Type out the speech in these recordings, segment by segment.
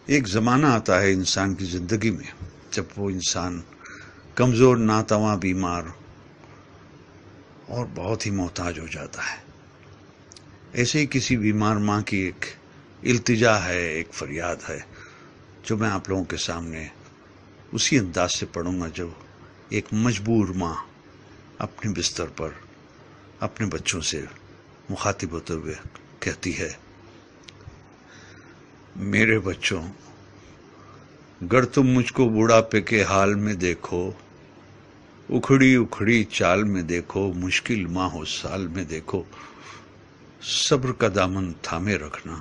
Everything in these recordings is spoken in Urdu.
ایک زمانہ آتا ہے انسان کی زندگی میں جب وہ انسان کمزور، ناتواں، بیمار اور بہت ہی محتاج ہو جاتا ہے۔ ایسے ہی کسی بیمار ماں کی ایک التجا ہے، ایک فریاد ہے، جو میں آپ لوگوں کے سامنے اسی انداز سے پڑھوں گا جو ایک مجبور ماں اپنے بستر پر اپنے بچوں سے مخاطب ہوتے ہوئے کہتی ہے، میرے بچوں، گر تم مجھ کو بوڑھاپے کے حال میں دیکھو، اکھڑی اکھڑی چال میں دیکھو، مشکل ماہ و سال میں دیکھو، صبر کا دامن تھامے رکھنا،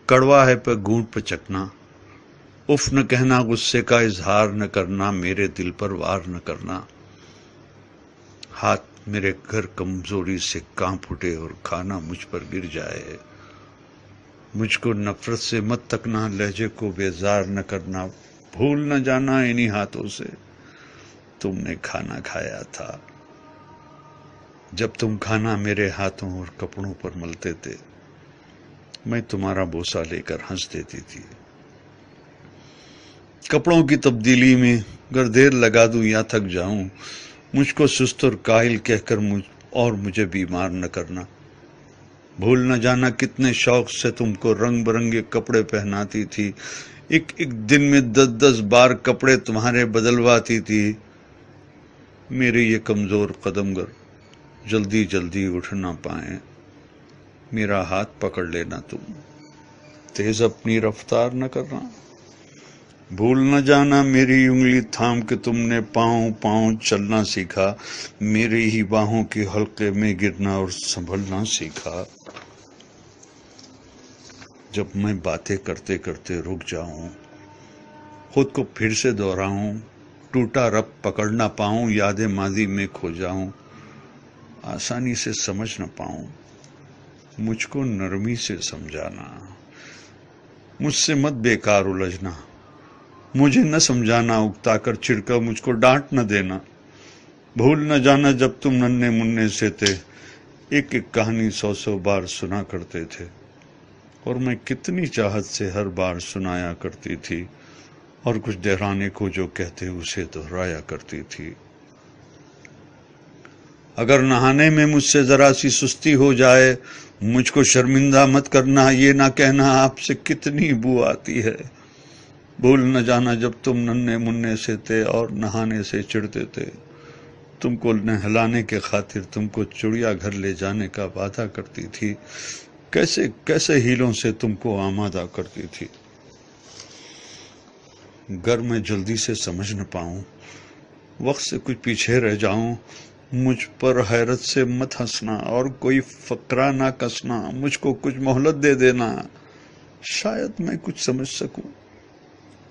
کڑوا ہے پہ گونٹ پہ چکنا، اف نہ کہنا، غصے کا اظہار نہ کرنا، میرے دل پر وار نہ کرنا، ہاتھ میرے گھر کمزوری سے کانپ اٹھے اور کھانا مجھ پر گر جائے، مجھ کو نفرت سے مت تکنا، لہجے کو بیزار نہ کرنا، بھول نہ جانا انہی ہاتھوں سے تم نے کھانا کھایا تھا، جب تم کھانا میرے ہاتھوں اور کپڑوں پر ملتے تھے، میں تمہارا بوسہ لے کر ہنس دیتی تھی، کپڑوں کی تبدیلی میں گر دیر لگا دوں یا تھک جاؤں، مجھ کو سست اور کاہل کہہ کر مجھے بیمار نہ کرنا، بھول نہ جانا کتنے شوق سے تم کو رنگ برنگے کپڑے پہناتی تھی، ایک ایک دن میں 10 بار کپڑے تمہارے بدلواتی تھی، میرے یہ کمزور قدم گر جلدی جلدی اٹھ نہ پائیں، میرا ہاتھ پکڑ لینا تم، تیز اپنی رفتار نہ کرنا، بھول نہ جانا میری انگلی تھام کے تم نے پاؤں پاؤں چلنا سیکھا، میری ہی باہوں کے حلقے میں گرنا اور سنبھلنا سیکھا، جب میں باتیں کرتے کرتے رک جاؤں، خود کو پھر سے دہراؤں، ٹوٹا رب پکڑ نہ پاؤں، یادیں ماضی میں کھو جاؤں، آسانی سے سمجھ نہ پاؤں، مجھ کو نرمی سے سمجھانا، مجھ سے مت بیکار الجھنا، مجھے نہ سمجھانا اکتا کر چھڑکا، مجھ کو ڈانٹ نہ دینا، بھول نہ جانا جب تم ننھے منھے سے تھے، ایک ایک کہانی 100 بار سنا کرتے تھے، اور میں کتنی چاہت سے ہر بار سنایا کرتی تھی، اور کچھ دہرانے کو جو کہتے اسے دہرایا کرتی تھی، اگر نہانے میں مجھ سے ذرا سی سستی ہو جائے، مجھ کو شرمندہ مت کرنا، یہ نہ کہنا آپ سے کتنی بو آتی ہے، بھول نہ جانا جب تم ننھے منھے سے تھے اور نہانے سے چڑھتے تھے، تم کو نہلانے کے خاطر تم کو چڑیا گھر لے جانے کا وعدہ کرتی تھی، کیسے کیسے ہیلوں سے تم کو آمادہ کرتی تھی، گر میں جلدی سے سمجھ نہ پاؤں، وقت سے کچھ پیچھے رہ جاؤں، مجھ پر حیرت سے مت ہنسنا اور کوئی فقرہ نہ کسنا، مجھ کو کچھ مہلت دے دینا، شاید میں کچھ سمجھ سکوں،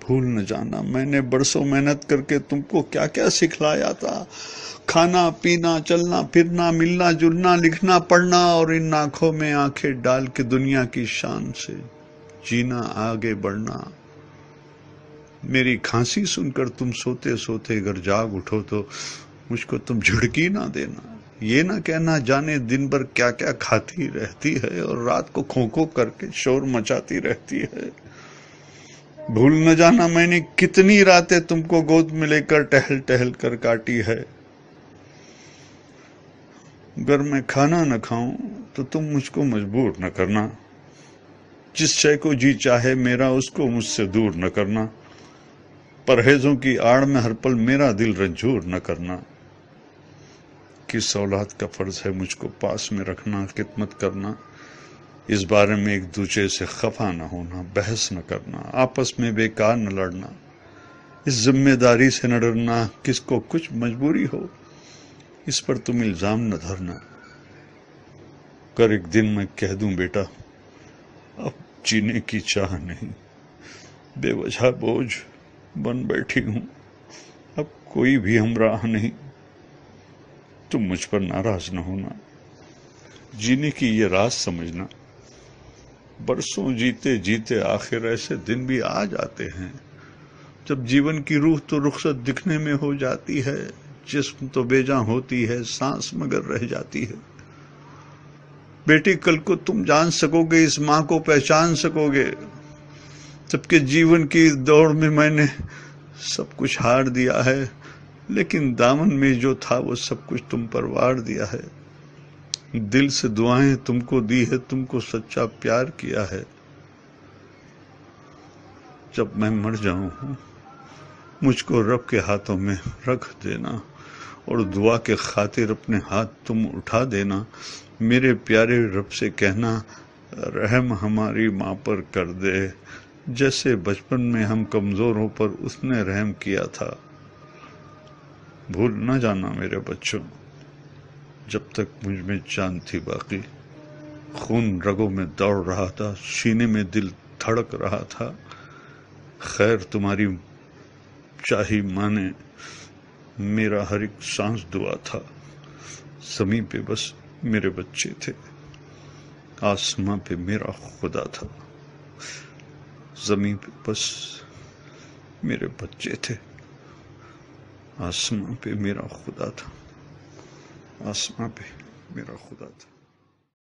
بھول نہ جانا میں نے برسوں محنت کر کے تم کو کیا کیا سکھلایا تھا، کھانا پینا چلنا پھرنا ملنا جلنا لکھنا پڑھنا، اور ان آنکھوں میں آنکھیں ڈال کے دنیا کی شان سے جینا آگے بڑھنا، میری کھانسی سن کر تم سوتے سوتے اگر جاگ اٹھو تو مجھ کو تم جھڑکی نہ دینا، یہ نہ کہنا جانے دن بھر کیا کیا کھاتی رہتی ہے اور رات کو کھو کھو کر کے شور مچاتی رہتی ہے، بھول نہ جانا میں نے کتنی راتیں تم کو گود میں لے کر ٹہل ٹہل کر کاٹی ہے، اگر میں کھانا نہ کھاؤں تو تم مجھ کو مجبور نہ کرنا، جس شے کو جی چاہے میرا اس کو مجھ سے دور نہ کرنا، پرہیزوں کی آڑ میں ہر پل میرا دل رنجور نہ کرنا، کس اولاد کا فرض ہے مجھ کو پاس میں رکھنا، خدمت کرنا، اس بارے میں ایک دوسرے سے خفا نہ ہونا، بحث نہ کرنا، آپس میں بیکار نہ لڑنا، اس ذمہ داری سے نہ ڈرنا، کس کو کچھ مجبوری ہو اس پر تم الزام نہ دھرنا، کر ایک دن میں کہہ دوں بیٹا اب جینے کی چاہ نہیں، بے وجہ بوجھ بن بیٹھی ہوں، اب کوئی بھی ہمراہ نہیں، تم مجھ پر ناراض نہ ہونا، جینے کی یہ راز سمجھنا، برسوں جیتے جیتے آخر ایسے دن بھی آ جاتے ہیں جب جیون کی روح تو رخصت دکھنے میں ہو جاتی ہے، جسم تو بے جاں ہوتی ہے، سانس مگر رہ جاتی ہے، بیٹی کل کو تم جان سکو گے، اس ماں کو پہچان سکو گے، جبکہ جیون کی دوڑ میں میں نے سب کچھ ہار دیا ہے، لیکن دامن میں جو تھا وہ سب کچھ تم پر وار دیا ہے۔ دل سے دعائیں تم کو دی ہے، تم کو سچا پیار کیا ہے۔ جب میں مر جاؤں مجھ کو رب کے ہاتھوں میں رکھ دینا، اور دعا کے خاطر اپنے ہاتھ تم اٹھا دینا۔ میرے پیارے رب سے کہنا رحم ہماری ماں پر کر دے، جیسے بچپن میں ہم کمزوروں پر اس نے رحم کیا تھا۔ بھول نہ جانا میرے بچوں، جب تک مجھ میں جان تھی باقی، خون رگوں میں دوڑ رہا تھا، سینے میں دل دھڑک رہا تھا۔ خیر تمہاری چاہی مانے، میرا ہر ایک سانس دعا تھا۔ زمین پہ بس میرے بچے تھے، آسماں پہ میرا خدا تھا۔ زمین پہ بس میرے بچے تھے، آسماں پہ میرا خدا تھا، آسماں پہ میرا خدا تھا۔